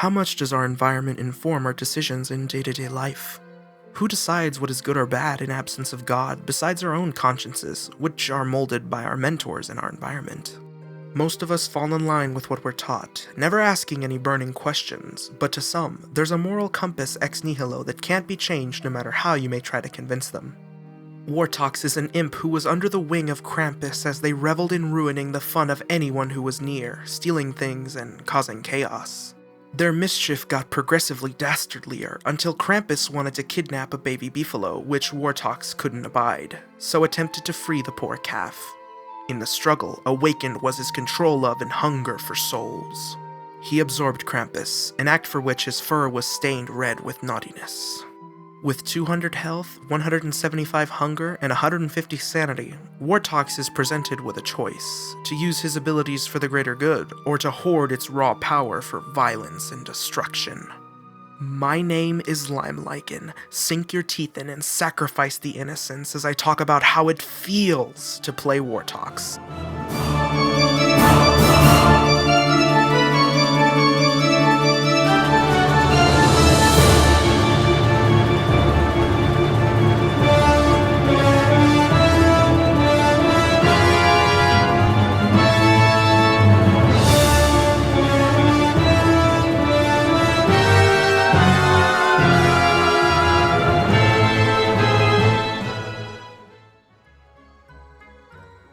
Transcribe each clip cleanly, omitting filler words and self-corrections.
How much does our environment inform our decisions in day-to-day life? Who decides what is good or bad in absence of God besides our own consciences, which are molded by our mentors and our environment? Most of us fall in line with what we're taught, never asking any burning questions, but to some, there's a moral compass ex nihilo that can't be changed no matter how you may try to convince them. Wortox is an imp who was under the wing of Krampus as they reveled in ruining the fun of anyone who was near, stealing things and causing chaos. Their mischief got progressively dastardlier until Krampus wanted to kidnap a baby beefalo, which Wortox couldn't abide, so attempted to free the poor calf. In the struggle, awakened was his control of and hunger for souls. He absorbed Krampus, an act for which his fur was stained red with naughtiness. With 200 health, 175 hunger, and 150 sanity, Wortox is presented with a choice: to use his abilities for the greater good, or to hoard its raw power for violence and destruction. My name is LimeLichen. Sink your teeth in and sacrifice the innocents as I talk about how it feels to play Wortox.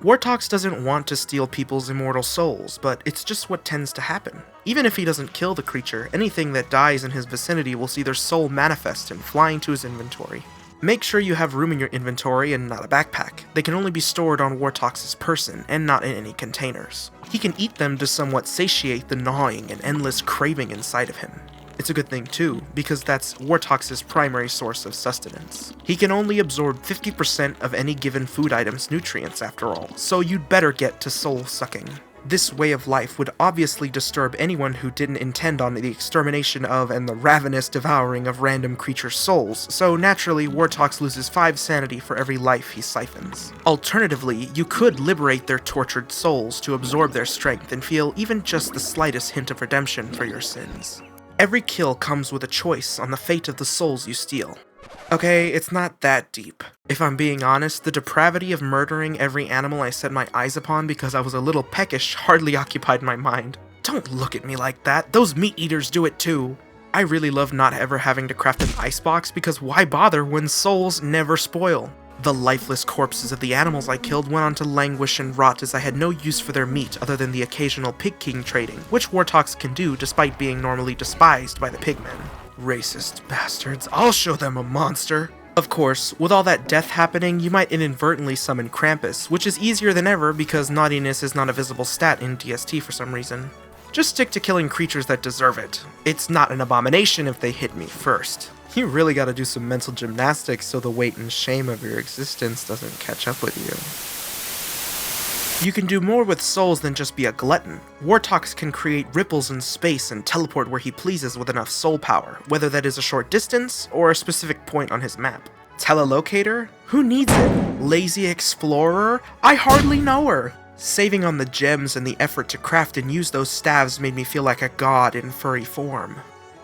Wortox doesn't want to steal people's immortal souls, but it's just what tends to happen. Even if he doesn't kill the creature, anything that dies in his vicinity will see their soul manifest and fly into his inventory. Make sure you have room in your inventory and not a backpack. They can only be stored on Wortox's person, and not in any containers. He can eat them to somewhat satiate the gnawing and endless craving inside of him. It's a good thing too, because that's Wortox's primary source of sustenance. He can only absorb 50% of any given food item's nutrients after all, so you'd better get to soul sucking. This way of life would obviously disturb anyone who didn't intend on the extermination of and the ravenous devouring of random creatures' souls, so naturally Wortox loses 5 sanity for every life he siphons. Alternatively, you could liberate their tortured souls to absorb their strength and feel even just the slightest hint of redemption for your sins. Every kill comes with a choice on the fate of the souls you steal. Okay, it's not that deep. If I'm being honest, the depravity of murdering every animal I set my eyes upon because I was a little peckish hardly occupied my mind. Don't look at me like that, those meat eaters do it too. I really love not ever having to craft an icebox because why bother when souls never spoil? The lifeless corpses of the animals I killed went on to languish and rot as I had no use for their meat other than the occasional pig king trading, which Wortox can do despite being normally despised by the pigmen. Racist bastards, I'll show them a monster! Of course, with all that death happening, you might inadvertently summon Krampus, which is easier than ever because naughtiness is not a visible stat in DST for some reason. Just stick to killing creatures that deserve it. It's not an abomination if they hit me first. You really gotta do some mental gymnastics so the weight and shame of your existence doesn't catch up with you. You can do more with souls than just be a glutton. Wortox can create ripples in space and teleport where he pleases with enough soul power, whether that is a short distance or a specific point on his map. Telelocator? Who needs it? Lazy explorer? I hardly know her! Saving on the gems and the effort to craft and use those staves made me feel like a god in furry form.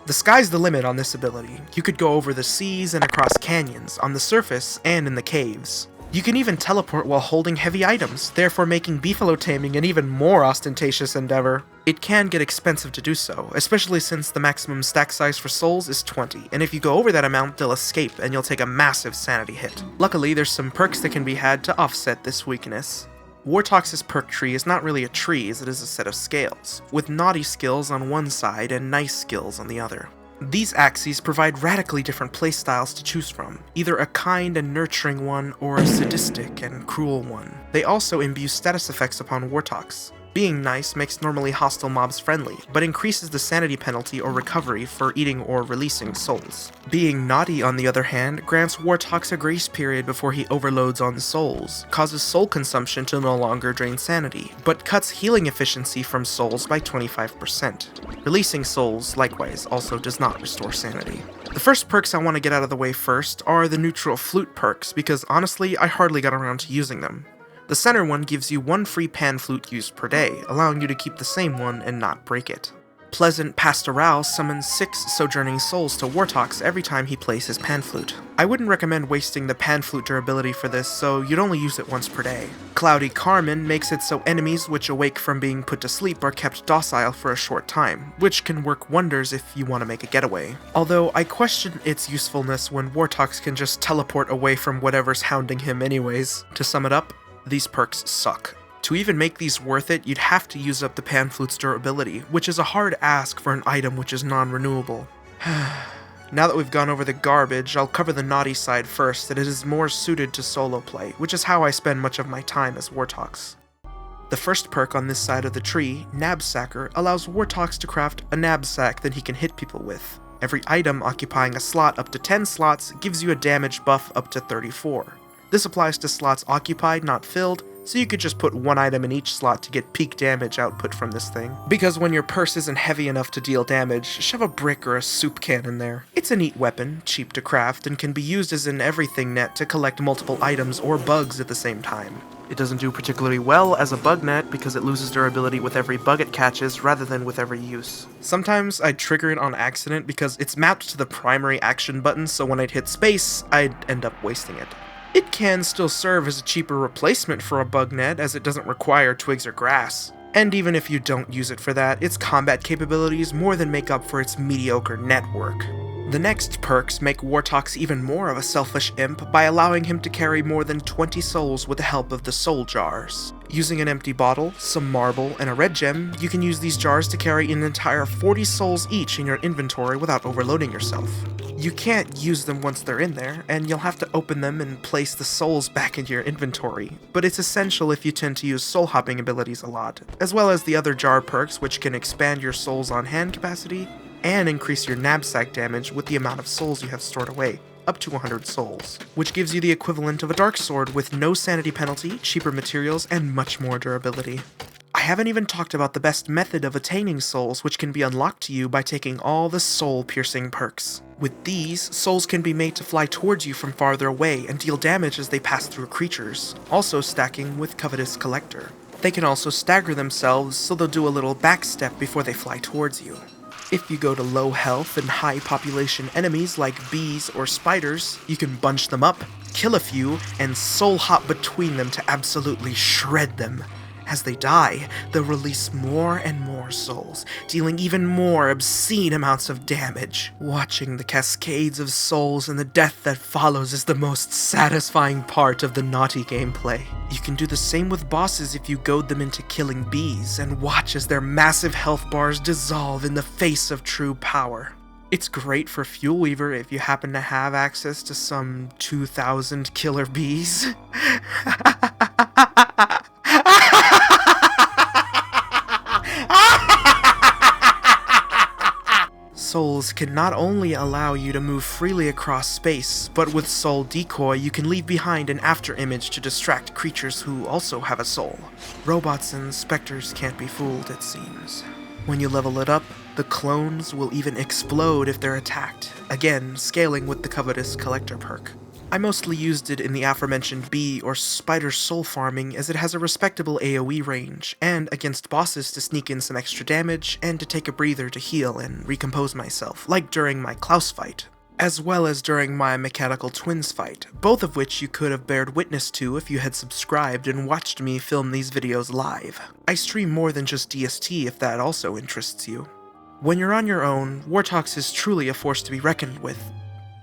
The sky's the limit on this ability. You could go over the seas and across canyons, on the surface and in the caves. You can even teleport while holding heavy items, therefore making beefalo taming an even more ostentatious endeavor. It can get expensive to do so, especially since the maximum stack size for souls is 20, and if you go over that amount they'll escape and you'll take a massive sanity hit. Luckily there's some perks that can be had to offset this weakness. Wortox's perk tree is not really a tree as it is a set of scales, with naughty skills on one side and nice skills on the other. These axes provide radically different playstyles to choose from, either a kind and nurturing one or a sadistic and cruel one. They also imbue status effects upon Wortox. Being nice makes normally hostile mobs friendly, but increases the sanity penalty or recovery for eating or releasing souls. Being naughty, on the other hand, grants Wortox a grace period before he overloads on souls, causes soul consumption to no longer drain sanity, but cuts healing efficiency from souls by 25%. Releasing souls, likewise, also does not restore sanity. The first perks I want to get out of the way first are the neutral flute perks, because honestly, I hardly got around to using them. The center one gives you one free pan flute used per day, allowing you to keep the same one and not break it. Pleasant Pastoral summons 6 Sojourning Souls to Wortox every time he plays his Panflute. I wouldn't recommend wasting the Panflute durability for this, so you'd only use it once per day. Cloudy Carmine makes it so enemies which awake from being put to sleep are kept docile for a short time, which can work wonders if you want to make a getaway. Although I question its usefulness when Wortox can just teleport away from whatever's hounding him anyways. To sum it up, these perks suck. To even make these worth it, you'd have to use up the Panflute's durability, which is a hard ask for an item which is non-renewable. Now that we've gone over the garbage, I'll cover the naughty side first, that it is more suited to solo play, which is how I spend much of my time as Wortox. The first perk on this side of the tree, Knapsacker, allows Wortox to craft a knapsack that he can hit people with. Every item occupying a slot up to 10 slots gives you a damage buff up to 34. This applies to slots occupied, not filled, so you could just put one item in each slot to get peak damage output from this thing. Because when your purse isn't heavy enough to deal damage, shove a brick or a soup can in there. It's a neat weapon, cheap to craft, and can be used as an everything net to collect multiple items or bugs at the same time. It doesn't do particularly well as a bug net because it loses durability with every bug it catches rather than with every use. Sometimes I'd trigger it on accident because it's mapped to the primary action button, so when I'd hit space, I'd end up wasting it. It can still serve as a cheaper replacement for a bug net as it doesn't require twigs or grass. And even if you don't use it for that, its combat capabilities more than make up for its mediocre network. The next perks make Wortox even more of a selfish imp by allowing him to carry more than 20 souls with the help of the soul jars. Using an empty bottle, some marble, and a red gem, you can use these jars to carry an entire 40 souls each in your inventory without overloading yourself. You can't use them once they're in there, and you'll have to open them and place the souls back into your inventory, but it's essential if you tend to use soul hopping abilities a lot, as well as the other jar perks which can expand your souls on hand capacity and increase your knapsack damage with the amount of souls you have stored away, up to 100 souls, which gives you the equivalent of a dark sword with no sanity penalty, cheaper materials, and much more durability. I haven't even talked about the best method of attaining souls, which can be unlocked to you by taking all the soul-piercing perks. With these, souls can be made to fly towards you from farther away and deal damage as they pass through creatures, also stacking with Covetous Collector. They can also stagger themselves, so they'll do a little backstep before they fly towards you. If you go to low health and high population enemies like bees or spiders, you can bunch them up, kill a few, and soul hop between them to absolutely shred them. As they die, they'll release more and more souls, dealing even more obscene amounts of damage. Watching the cascades of souls and the death that follows is the most satisfying part of the naughty gameplay. You can do the same with bosses if you goad them into killing bees, and watch as their massive health bars dissolve in the face of true power. It's great for Fuel Weaver if you happen to have access to some 2,000 killer bees. Souls can not only allow you to move freely across space, but with Soul Decoy you can leave behind an afterimage to distract creatures who also have a soul. Robots and specters can't be fooled, it seems. When you level it up, the clones will even explode if they're attacked, again scaling with the Covetous Collector perk. I mostly used it in the aforementioned bee or spider soul farming as it has a respectable AoE range, and against bosses to sneak in some extra damage, and to take a breather to heal and recompose myself, like during my Klaus fight, as well as during my Mechanical Twins fight, both of which you could have bared witness to if you had subscribed and watched me film these videos live. I stream more than just DST if that also interests you. When you're on your own, Wortox is truly a force to be reckoned with.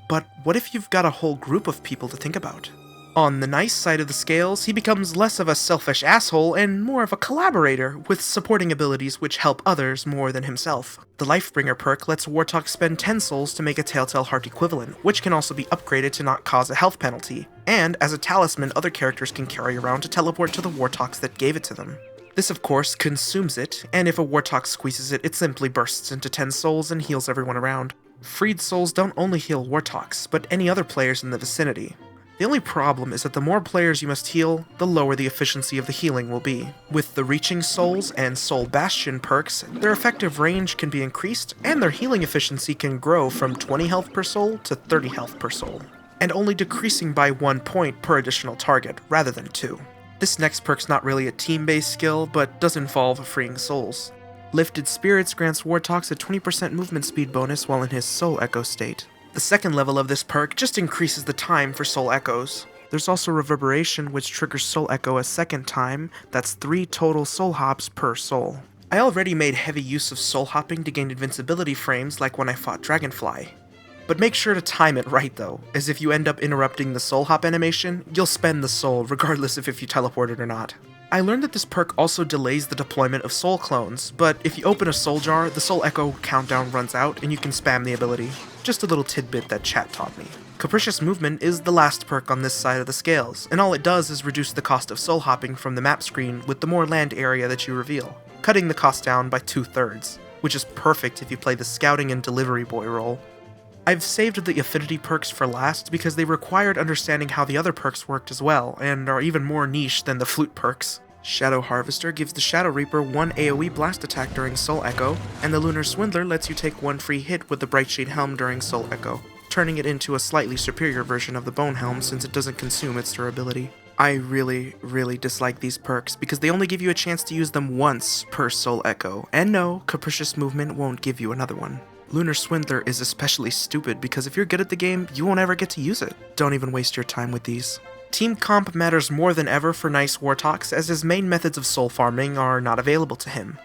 But what if you've got a whole group of people to think about? On the nice side of the scales, he becomes less of a selfish asshole and more of a collaborator, with supporting abilities which help others more than himself. The Lifebringer perk lets Wortox spend 10 souls to make a Telltale Heart equivalent, which can also be upgraded to not cause a health penalty, and as a talisman other characters can carry around to teleport to the Wortox that gave it to them. This of course consumes it, and if a Wortox squeezes it, it simply bursts into 10 souls and heals everyone around. Freed souls don't only heal Wortox, but any other players in the vicinity. The only problem is that the more players you must heal, the lower the efficiency of the healing will be. With the Reaching Souls and Soul Bastion perks, their effective range can be increased, and their healing efficiency can grow from 20 health per soul to 30 health per soul, and only decreasing by 1 point per additional target, rather than 2. This next perk's not really a team-based skill, but does involve freeing souls. Lifted Spirits grants Wortox a 20% movement speed bonus while in his Soul Echo state. The second level of this perk just increases the time for Soul Echoes. There's also Reverberation, which triggers Soul Echo a second time. That's 3 total Soul Hops per soul. I already made heavy use of Soul Hopping to gain invincibility frames like when I fought Dragonfly. But make sure to time it right though, as if you end up interrupting the Soul Hop animation, you'll spend the soul regardless of if you teleported or not. I learned that this perk also delays the deployment of soul clones, but if you open a soul jar, the Soul Echo countdown runs out and you can spam the ability. Just a little tidbit that chat taught me. Capricious Movement is the last perk on this side of the scales, and all it does is reduce the cost of soul hopping from the map screen with the more land area that you reveal, cutting the cost down by 2/3, which is perfect if you play the scouting and delivery boy role. I've saved the affinity perks for last because they required understanding how the other perks worked as well, and are even more niche than the flute perks. Shadow Harvester gives the Shadow Reaper 1 AoE blast attack during Soul Echo, and the Lunar Swindler lets you take 1 free hit with the Brightshade Helm during Soul Echo, turning it into a slightly superior version of the Bone Helm since it doesn't consume its durability. I really dislike these perks because they only give you a chance to use them once per Soul Echo, and no, Capricious Movement won't give you another one. Lunar Swindler is especially stupid because if you're good at the game, you won't ever get to use it. Don't even waste your time with these. Team comp matters more than ever for nice Wortox, as his main methods of soul farming are not available to him.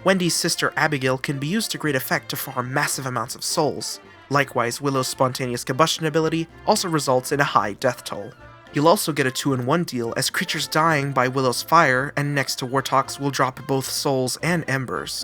Wendy's sister Abigail can be used to great effect to farm massive amounts of souls. Likewise, Willow's spontaneous combustion ability also results in a high death toll. You'll also get a 2-in-1 deal, as creatures dying by Willow's fire and next to Wortox will drop both souls and embers.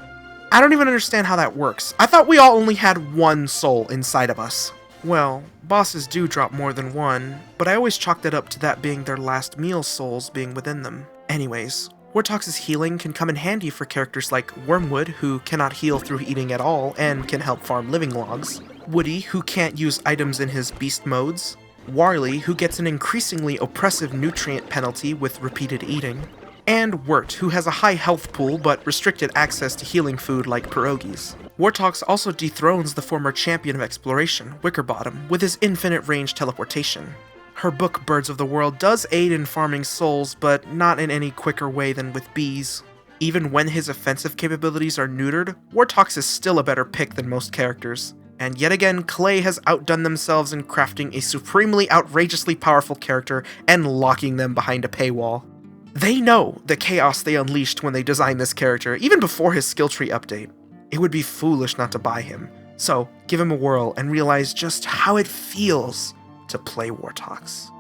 I don't even understand how that works. I thought we all only had 1 soul inside of us. Well, bosses do drop more than 1, but I always chalked it up to that being their last meal souls being within them. Anyways, Wortox's healing can come in handy for characters like Wormwood, who cannot heal through eating at all and can help farm living logs, Woody, who can't use items in his beast modes, Warley, who gets an increasingly oppressive nutrient penalty with repeated eating, and Wirt, who has a high health pool but restricted access to healing food like pierogies. Wortox also dethrones the former champion of exploration, Wickerbottom, with his infinite range teleportation. Her book Birds of the World does aid in farming souls, but not in any quicker way than with bees. Even when his offensive capabilities are neutered, Wortox is still a better pick than most characters. And yet again, Clay has outdone themselves in crafting a supremely outrageously powerful character and locking them behind a paywall. They know the chaos they unleashed when they designed this character, even before his skill tree update. It would be foolish not to buy him, so give him a whirl and realize just how it feels to play Wortox.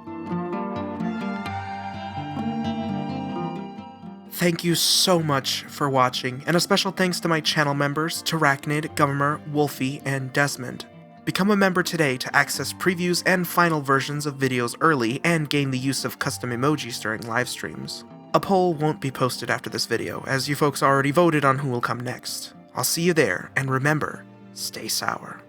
Thank you so much for watching, and a special thanks to my channel members, Tarachnid, Gummer, Wolfie, and Desmond. Become a member today to access previews and final versions of videos early and gain the use of custom emojis during live streams. A poll won't be posted after this video, as you folks already voted on who will come next. I'll see you there, and remember, stay sour.